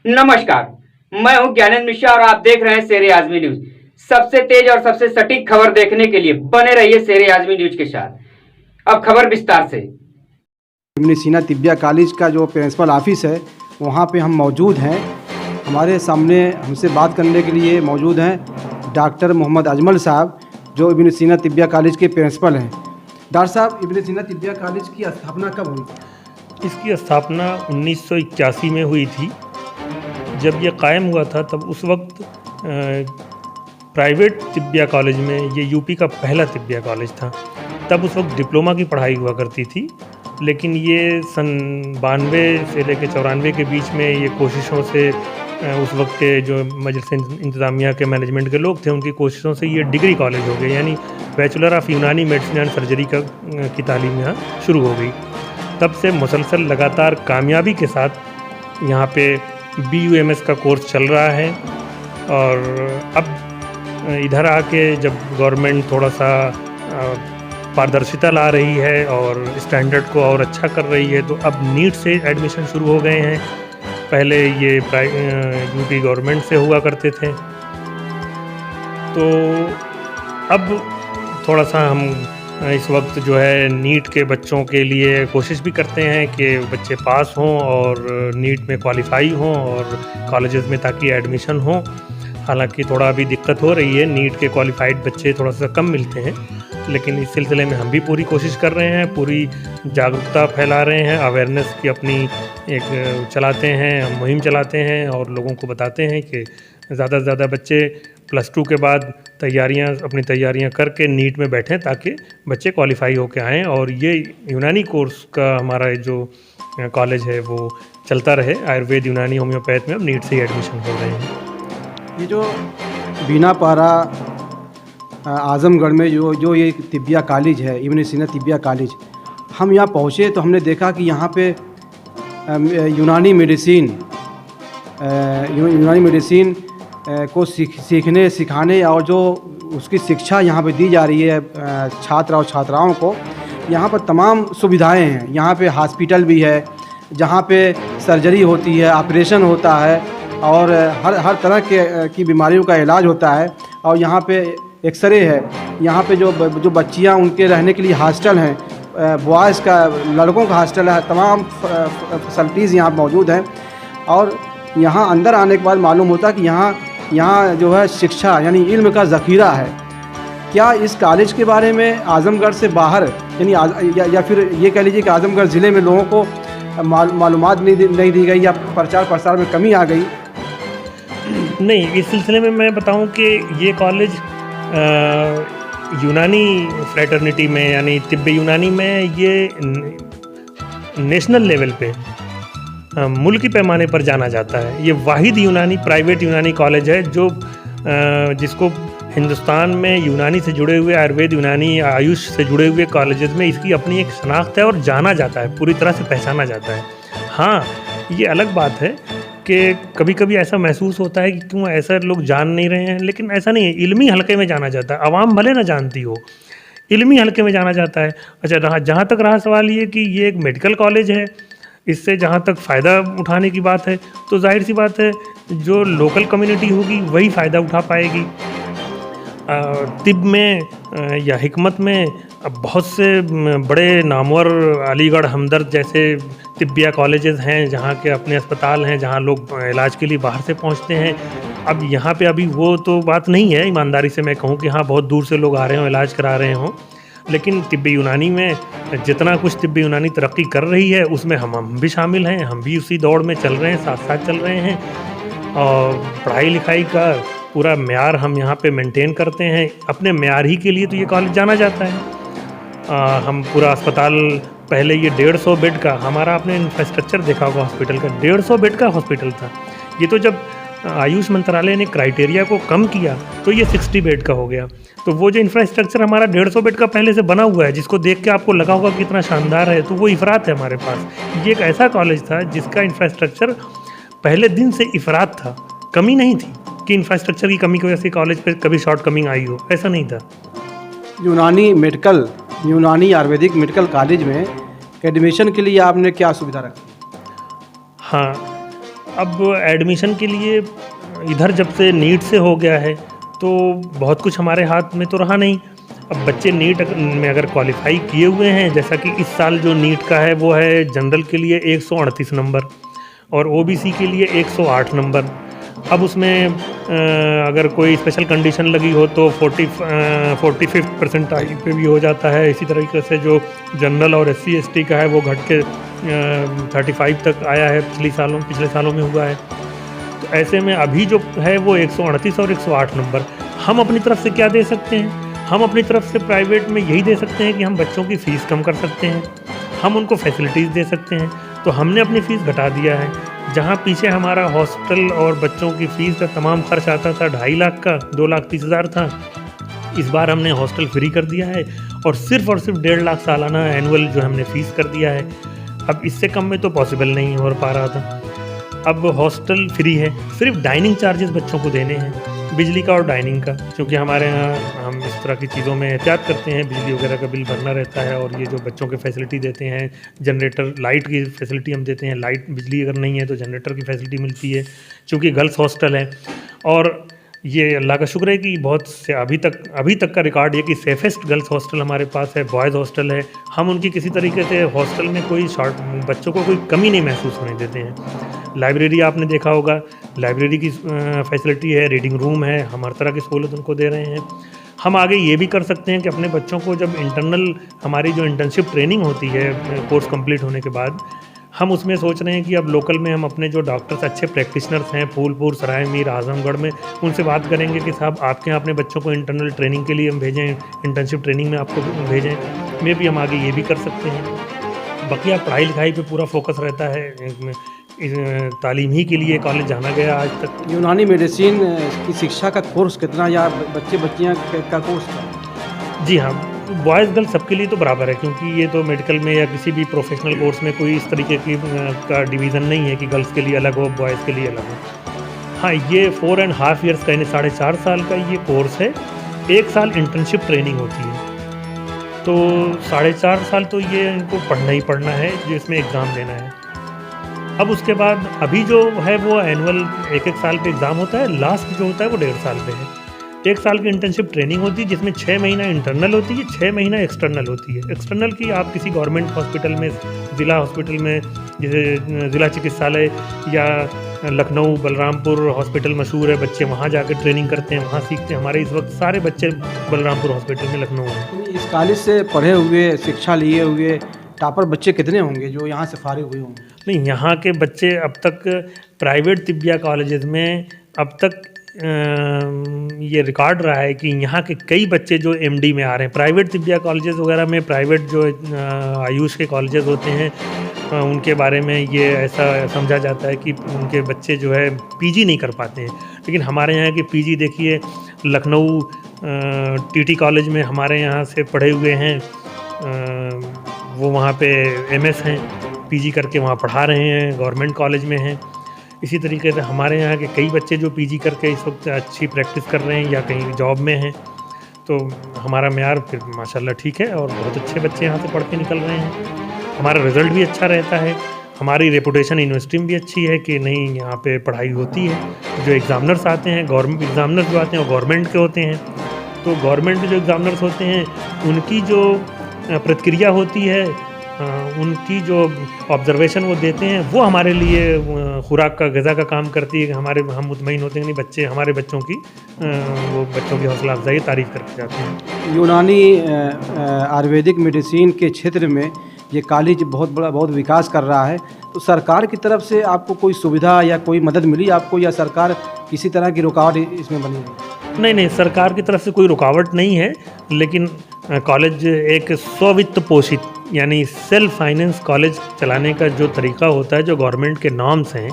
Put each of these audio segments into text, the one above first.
नमस्कार, मैं हूं ज्ञानेंद्र मिश्रा और आप देख रहे हैं शेर आजमी न्यूज। सबसे तेज और सबसे सटीक खबर देखने के लिए बने रहिए शेर आजमी न्यूज के साथ। अब खबर विस्तार से। इब्न सीना तिब्बिया कॉलेज का जो प्रिंसिपल ऑफिस है वहाँ पे हम मौजूद हैं। हमारे सामने हमसे बात करने के लिए मौजूद हैं डॉक्टर मोहम्मद अजमल साहब, जो इब्न सीना तिब्बिया कॉलेज के प्रिंसिपल हैं। डॉक्टर साहब, इब्न सीना तिब्बिया कॉलेज की स्थापना कब हुई? इसकी स्थापना 1981 में हुई थी। जब ये कायम हुआ था तब उस वक्त प्राइवेट तिब्बिया कॉलेज में, ये यूपी का पहला तिब्बिया कॉलेज था। तब उस वक्त डिप्लोमा की पढ़ाई हुआ करती थी, लेकिन ये सन 92 से लेकर 94 के बीच में ये कोशिशों से उस वक्त के जो मजलिस इंतज़ामिया के मैनेजमेंट के लोग थे, उनकी कोशिशों से ये डिग्री कॉलेज हो गया, यानी बैचलर ऑफ यूनानी मेडिसिन एंड सर्जरी की तालीम यहाँ शुरू हो गई। तब से मुसलसल लगातार कामयाबी के साथ यहाँ पे BUMS का कोर्स चल रहा है। और अब इधर आके जब गवर्नमेंट थोड़ा सा पारदर्शिता ला रही है और स्टैंडर्ड को और अच्छा कर रही है, तो अब नीट से एडमिशन शुरू हो गए हैं। पहले ये यूपी गवर्नमेंट से हुआ करते थे, तो अब थोड़ा सा हम इस वक्त जो है नीट के बच्चों के लिए कोशिश भी करते हैं कि बच्चे पास हों और नीट में क्वालिफाई हों और कॉलेजेस में ताकि एडमिशन हो। हालांकि थोड़ा अभी दिक्कत हो रही है, नीट के क्वालिफाइड बच्चे थोड़ा सा कम मिलते हैं, लेकिन इस सिलसिले में हम भी पूरी कोशिश कर रहे हैं, पूरी जागरूकता फैला रहे हैं, अवेयरनेस की अपनी एक चलाते हैं, हम मुहिम चलाते हैं और लोगों को बताते हैं कि ज़्यादा से ज़्यादा बच्चे +2 के बाद अपनी तैयारियां करके नीट में बैठें, ताकि बच्चे क्वालिफाई होकर आएँ और ये यूनानी कोर्स का हमारा जो कॉलेज है वो चलता रहे। आयुर्वेद, यूनानी, होम्योपैथ में अब नीट से ही एडमिशन हो रहे हैं। ये जो बीनापारा आजमगढ़ में जो ये तिब्बिया कॉलेज है, इब्न सीना तिब्बिया कॉलेज, हम यहाँ पहुँचे तो हमने देखा कि यहाँ पे यूनानी मेडिसिन को सीखने सिखाने और जो उसकी शिक्षा यहाँ पे दी जा रही है छात्र और छात्राओं को, यहाँ पर तमाम सुविधाएं हैं। यहाँ पे हॉस्पिटल भी है जहाँ पे सर्जरी होती है, ऑपरेशन होता है और हर तरह की बीमारियों का इलाज होता है। और यहाँ पे एक्सरे है, यहाँ पे जो बच्चियाँ, उनके रहने के लिए हॉस्टल हैं, बॉयज़ का, लड़कों का हॉस्टल है, तमाम फैसिलिटीज़ यहाँ मौजूद हैं। और यहाँ अंदर आने के बाद मालूम होता है कि यहाँ जो है शिक्षा यानी इल्म का ज़ख़ीरा है। क्या इस कॉलेज के बारे में आज़मगढ़ से बाहर यानी या फिर ये कह लीजिए कि आज़मगढ़ ज़िले में लोगों को मालूमात नहीं दी गई या प्रचार प्रसार में कमी आ गई? नहीं, इस सिलसिले में मैं बताऊं कि ये कॉलेज यूनानी फ्रेटर्निटी में, यानी तिब्बे यूनानी में, ये नेशनल लेवल पे मुल्की पैमाने पर जाना जाता है। ये वाहिद प्राइवेट यूनानी कॉलेज है जो जिसको हिंदुस्तान में यूनानी से जुड़े हुए, आयुर्वेद, यूनानी, आयुष से जुड़े हुए कॉलेजेस में इसकी अपनी एक शनाख्त है और जाना जाता है, पूरी तरह से पहचाना जाता है। हाँ, ये अलग बात है कि कभी कभी ऐसा महसूस होता है कि क्यों ऐसा लोग जान नहीं रहे हैं, लेकिन ऐसा नहीं है। इल्मी हलके में जाना जाता है, आवाम भले ना जानती हो, इल्मी हलके में जाना जाता है। अच्छा, जहाँ तक रहा सवाल ये कि ये एक मेडिकल कॉलेज है, इससे जहाँ तक फ़ायदा उठाने की बात है, तो जाहिर सी बात है जो लोकल कम्युनिटी होगी वही फ़ायदा उठा पाएगी। तिब में या हिकमत में अब बहुत से बड़े नामवर, अलीगढ़, हमदर्द जैसे तिब्बिया कॉलेजेस हैं, जहाँ के अपने अस्पताल हैं, जहाँ लोग इलाज के लिए बाहर से पहुँचते हैं। अब यहाँ पे अभी वो तो बात नहीं है, ईमानदारी से मैं कहूँ कि हाँ, बहुत दूर से लोग आ रहे हों, इलाज करा रहे हों, लेकिन तिब्बे यूनानी में जितना कुछ तिब्बे यूनानी तरक्की कर रही है उसमें हम भी शामिल हैं, हम भी उसी दौड़ में चल रहे हैं, साथ साथ चल रहे हैं। और पढ़ाई लिखाई का पूरा म्यार हम यहाँ पे मेंटेन करते हैं। अपने म्यार ही के लिए तो ये कॉलेज जाना जाता है। हम पूरा अस्पताल, पहले ये 150 बेड का, हमारा आपने इंफ्रास्ट्रक्चर देखा होगा हॉस्पिटल का, 150 बेड का हॉस्पिटल था। ये तो जब आयुष मंत्रालय ने क्राइटेरिया को कम किया तो ये 60 बेड का हो गया। तो वो जो इंफ्रास्ट्रक्चर हमारा 150 बेड का पहले से बना हुआ है, जिसको देख के आपको लगा होगा कितना शानदार है, तो वो इफरात है हमारे पास। ये एक ऐसा कॉलेज था जिसका इंफ्रास्ट्रक्चर पहले दिन से इफरात था, कमी नहीं थी कि इंफ्रास्ट्रक्चर की कमी की वजह से कॉलेज पे कभी शॉर्ट कमिंग आई हो, ऐसा नहीं था। यूनानी आयुर्वेदिक मेडिकल कॉलेज में एडमिशन के लिए आपने क्या सुविधा रखी? हाँ, अब एडमिशन के लिए इधर जब से नीट से हो गया है तो बहुत कुछ हमारे हाथ में तो रहा नहीं। अब बच्चे नीट में अगर क्वालिफाई किए हुए हैं, जैसा कि इस साल जो नीट का है वो है जनरल के लिए 138 नंबर और ओबीसी के लिए 108 नंबर। अब उसमें अगर कोई स्पेशल कंडीशन लगी हो तो 45 परसेंटाइल पे भी हो जाता है। इसी तरीके से जो जनरल और SC ST का है वो घट के 35 तक आया है, पिछले सालों में हुआ है। तो ऐसे में अभी जो है वो 138 और 108 नंबर। हम अपनी तरफ से क्या दे सकते हैं? हम अपनी तरफ से प्राइवेट में यही दे सकते हैं कि हम बच्चों की फ़ीस कम कर सकते हैं, हम उनको फैसिलिटीज़ दे सकते हैं। तो हमने अपनी फ़ीस घटा दिया है। जहाँ पीछे हमारा हॉस्टल और बच्चों की फ़ीस का तमाम खर्च आता था 2.5 लाख का, 2,30,000 था, इस बार हमने हॉस्टल फ्री कर दिया है और सिर्फ 1.5 लाख सालाना एनुअल जो हमने फ़ीस कर दिया है। अब इससे कम में तो पॉसिबल नहीं हो पा रहा था। अब हॉस्टल फ्री है, सिर्फ डाइनिंग चार्जेस बच्चों को देने हैं, बिजली का और डाइनिंग का, क्योंकि हमारे यहाँ हम इस तरह की चीज़ों में एहतियात करते हैं। बिजली वगैरह का बिल भरना रहता है और ये जो बच्चों के फैसिलिटी देते हैं, जनरेटर, लाइट की फैसिलिटी हम देते हैं। लाइट, बिजली अगर नहीं है तो जनरेटर की फैसिलिटी मिलती है, क्योंकि गर्ल्स हॉस्टल है। और ये अल्लाह का शुक्र है कि बहुत से अभी तक का रिकॉर्ड ये कि सेफेस्ट गर्ल्स हॉस्टल हमारे पास है, बॉयज़ हॉस्टल है। हम उनकी किसी तरीके से हॉस्टल में कोई बच्चों को कोई कमी नहीं महसूस होने देते हैं। लाइब्रेरी आपने देखा होगा, लाइब्रेरी की फैसिलिटी है, रीडिंग रूम है, हम हर तरह की सहूलत उनको दे रहे हैं। हम आगे ये भी कर सकते हैं कि अपने बच्चों को जब हमारी जो इंटर्नशिप ट्रेनिंग होती है कोर्स कंप्लीट होने के बाद, हम उसमें सोच रहे हैं कि अब लोकल में हम अपने जो डॉक्टर्स अच्छे प्रैक्टिशनर्स हैं फूलपुर, सराय मीर, आजमगढ़ में, उनसे बात करेंगे कि साहब आपके यहाँ अपने बच्चों को इंटरनल ट्रेनिंग के लिए हम भेजें, इंटर्नशिप ट्रेनिंग में आपको भेजें। में भी हम आगे ये भी कर सकते हैं। बकिया पढ़ाई लिखाई पे पूरा फोकस रहता है। तालीम ही के लिए कॉलेज जाना गया आज तक। यूनानी मेडिसिन की शिक्षा का कोर्स कितना, या बच्चियाँ का कोर्स था? जी हाँ, बॉयज़ गर्ल्स सबके लिए तो बराबर है, क्योंकि ये तो मेडिकल में या किसी भी प्रोफेशनल कोर्स में कोई इस तरीके की का डिवीज़न नहीं है कि गर्ल्स के लिए अलग हो, बॉयज़ के लिए अलग हो। हाँ, ये 4.5 ईयर्स का, यानी 4.5 साल का ये कोर्स है। 1 साल इंटर्नशिप ट्रेनिंग होती है, तो 4.5 साल तो ये इनको पढ़ना ही पढ़ना है, जो इसमें एग्ज़ाम देना है। अब उसके बाद अभी जो है वो एनुअल 1-1 साल पे एग्ज़ाम होता है, लास्ट जो होता है वो 1.5 साल पे है। 1 साल की इंटर्नशिप ट्रेनिंग होती है, जिसमें 6 महीना इंटरनल होती है, 6 महीना एक्सटर्नल होती है। एक्सटर्नल की आप किसी गवर्नमेंट हॉस्पिटल में, ज़िला हॉस्पिटल में, जैसे ज़िला चिकित्सालय या लखनऊ बलरामपुर हॉस्पिटल मशहूर है, बच्चे वहाँ जाकर ट्रेनिंग करते हैं, वहाँ सीखते हैं। हमारे इस वक्त सारे बच्चे बलरामपुर हॉस्पिटल में, लखनऊ में। इस कॉलेज से पढ़े हुए, शिक्षा लिए हुए टॉपर बच्चे कितने होंगे जो यहाँ से फारिग हुए होंगे? नहीं, यहाँ के बच्चे अब तक प्राइवेट तिब्बिया कॉलेजेस में अब तक ये रिकॉर्ड रहा है कि यहाँ के कई बच्चे जो MD में आ रहे हैं। प्राइवेट तिब्बिया कॉलेजेस वगैरह में, प्राइवेट जो आयुष के कॉलेजेस होते हैं, उनके बारे में ये ऐसा समझा जाता है कि उनके बच्चे जो है PG नहीं कर पाते हैं। लेकिन हमारे यहाँ के PG देखिए, लखनऊ TT कॉलेज में हमारे यहाँ से पढ़े हुए हैं, वो वहाँ पे MS हैं, PG करके वहाँ पढ़ा रहे हैं, गवर्नमेंट कॉलेज में हैं। इसी तरीके से हमारे यहाँ के कई बच्चे जो PG करके इस वक्त अच्छी प्रैक्टिस कर रहे हैं या कहीं जॉब में हैं। तो हमारा म्यार फिर माशाल्लाह ठीक है और बहुत अच्छे बच्चे यहाँ से पढ़ के निकल रहे हैं। हमारा रिज़ल्ट भी अच्छा रहता है, हमारी रेपुटेशन यूनिवर्सिटी में भी अच्छी है कि नहीं, यहाँ पे पढ़ाई होती है। जो एग्ज़ामिनर्स आते हैं, गवर्नमेंट एग्ज़ामिनर्स जो आते हैं वो गवर्नमेंट के होते हैं। तो गवर्नमेंट के जो एग्ज़ामिनर्स होते हैं उनकी जो प्रतिक्रिया होती है, उनकी जो ऑब्जर्वेशन वो देते हैं, वो हमारे लिए खुराक का, ग़िज़ा का काम करती है कि हम मुतमईन होते हैं कि नहीं, हमारे बच्चों की हौसला अफजाई, तारीफ़ करके जाते हैं। यूनानी आयुर्वेदिक मेडिसिन के क्षेत्र में ये कॉलेज बहुत विकास कर रहा है। तो सरकार की तरफ से आपको कोई सुविधा या कोई मदद मिली आपको, या सरकार किसी तरह की रुकावट इसमें बनी है? नहीं, सरकार की तरफ से कोई रुकावट नहीं है, लेकिन कॉलेज एक स्ववित्त पोषित, यानी सेल्फ फाइनेंस कॉलेज चलाने का जो तरीका होता है, जो गवर्नमेंट के नॉर्म्स हैं,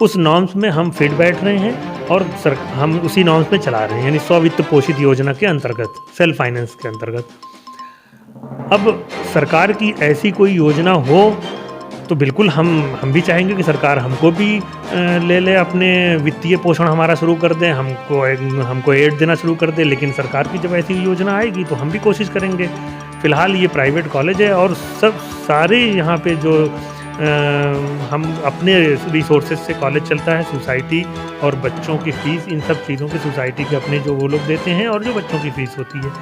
उस नॉर्म्स में हम फिट बैठ रहे हैं और हम उसी नॉर्म्स में चला रहे हैं, यानी स्ववित्त पोषित योजना के अंतर्गत, सेल्फ फाइनेंस के अंतर्गत। अब सरकार की ऐसी कोई योजना हो तो बिल्कुल हम भी चाहेंगे कि सरकार हमको भी ले अपने वित्तीय पोषण हमारा शुरू कर दे, हमको एड देना शुरू कर दे। लेकिन सरकार की जब ऐसी योजना आएगी तो हम भी कोशिश करेंगे। फ़िलहाल ये प्राइवेट कॉलेज है और सारे यहाँ पे जो हम अपने रिसोर्सेज से कॉलेज चलता है, सोसाइटी और बच्चों की फ़ीस, इन सब चीज़ों की सोसाइटी के अपने जो वो लोग देते हैं और जो बच्चों की फ़ीस होती है,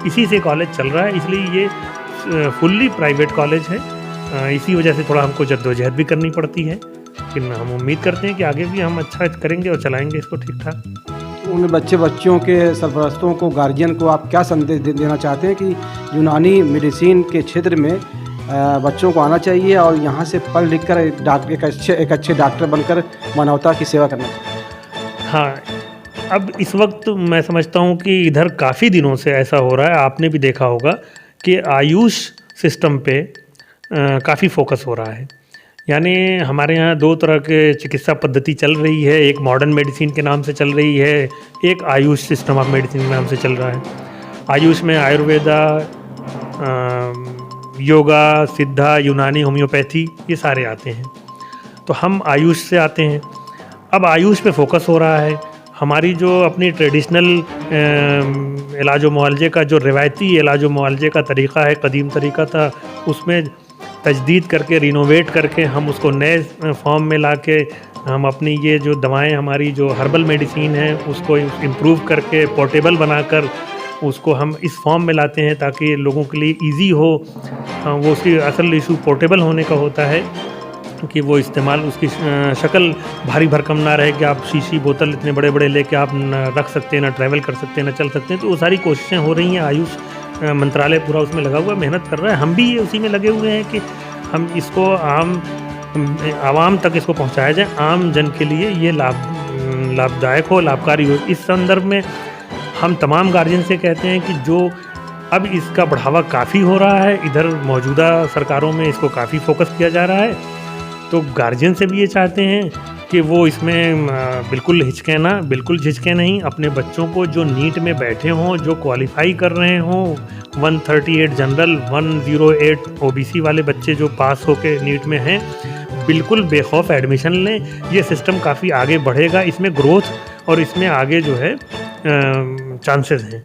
इसी से कॉलेज चल रहा है। इसलिए ये फुल्ली प्राइवेट कॉलेज है। इसी वजह से थोड़ा हमको जद्दोजहद भी करनी पड़ती है, लेकिन हम उम्मीद करते हैं कि आगे भी हम अच्छा करेंगे और चलाएँगे इसको ठीक-ठाक। उन बच्चों के सरपरस्तों को, गार्जियन को आप क्या संदेश देना चाहते हैं कि यूनानी मेडिसिन के क्षेत्र में बच्चों को आना चाहिए और यहाँ से पढ़ लिख कर एक अच्छे डॉक्टर बनकर मानवता की सेवा करना चाहिए? हाँ, अब इस वक्त मैं समझता हूँ कि इधर काफ़ी दिनों से ऐसा हो रहा है, आपने भी देखा होगा कि आयुष सिस्टम पे काफ़ी फोकस हो रहा है। यानी हमारे यहाँ 2 तरह के चिकित्सा पद्धति चल रही है, एक मॉडर्न मेडिसिन के नाम से चल रही है, एक आयुष सिस्टम ऑफ मेडिसिन के नाम से चल रहा है। आयुष में आयुर्वेदा, योगा, सिद्धा, यूनानी, होम्योपैथी, ये सारे आते हैं। तो हम आयुष से आते हैं। अब आयुष पे फोकस हो रहा है। हमारी जो अपनी ट्रेडिशनल इलाज मुआलजे का जो रिवायती इलाज मुआलजे का तरीक़ा है, कदीम तरीक़ा था, उसमें तजदीद करके, रिनोवेट करके हम उसको नए फॉर्म में लाके हम अपनी ये जो दवाएं, हमारी जो हर्बल मेडिसिन है, उसको इम्प्रूव करके पोर्टेबल बनाकर उसको हम इस फॉर्म में लाते हैं ताकि लोगों के लिए इजी हो। वो उसकी असल इशू पोर्टेबल होने का होता है कि वो इस्तेमाल, उसकी शक्ल भारी भरकम ना रहे कि आप शीशी बोतल इतने बड़े बड़े लेके आप न रख सकते हैं, ना ट्रैवल कर सकते हैं, ना चल सकते हैं। तो वो सारी कोशिशें हो रही हैं। आयुष मंत्रालय पूरा उसमें लगा हुआ है, मेहनत कर रहा है। हम भी ये उसी में लगे हुए हैं कि हम इसको आवाम तक इसको पहुंचाया जाए, आम जन के लिए ये लाभदायक हो, लाभकारी हो। इस संदर्भ में हम तमाम गार्जियन से कहते हैं कि जो अब इसका बढ़ावा काफ़ी हो रहा है, इधर मौजूदा सरकारों में इसको काफ़ी फोकस किया जा रहा है, तो गार्जियन से भी ये चाहते हैं कि वो इसमें बिल्कुल झिझकें नहीं। अपने बच्चों को जो नीट में बैठे हों, जो क्वालिफाई कर रहे हों, 138 जनरल, 108 ओबीसी वाले बच्चे जो पास होके नीट में हैं, बिल्कुल बेखौफ एडमिशन लें। ये सिस्टम काफ़ी आगे बढ़ेगा, इसमें ग्रोथ और इसमें आगे जो है चांसेस हैं।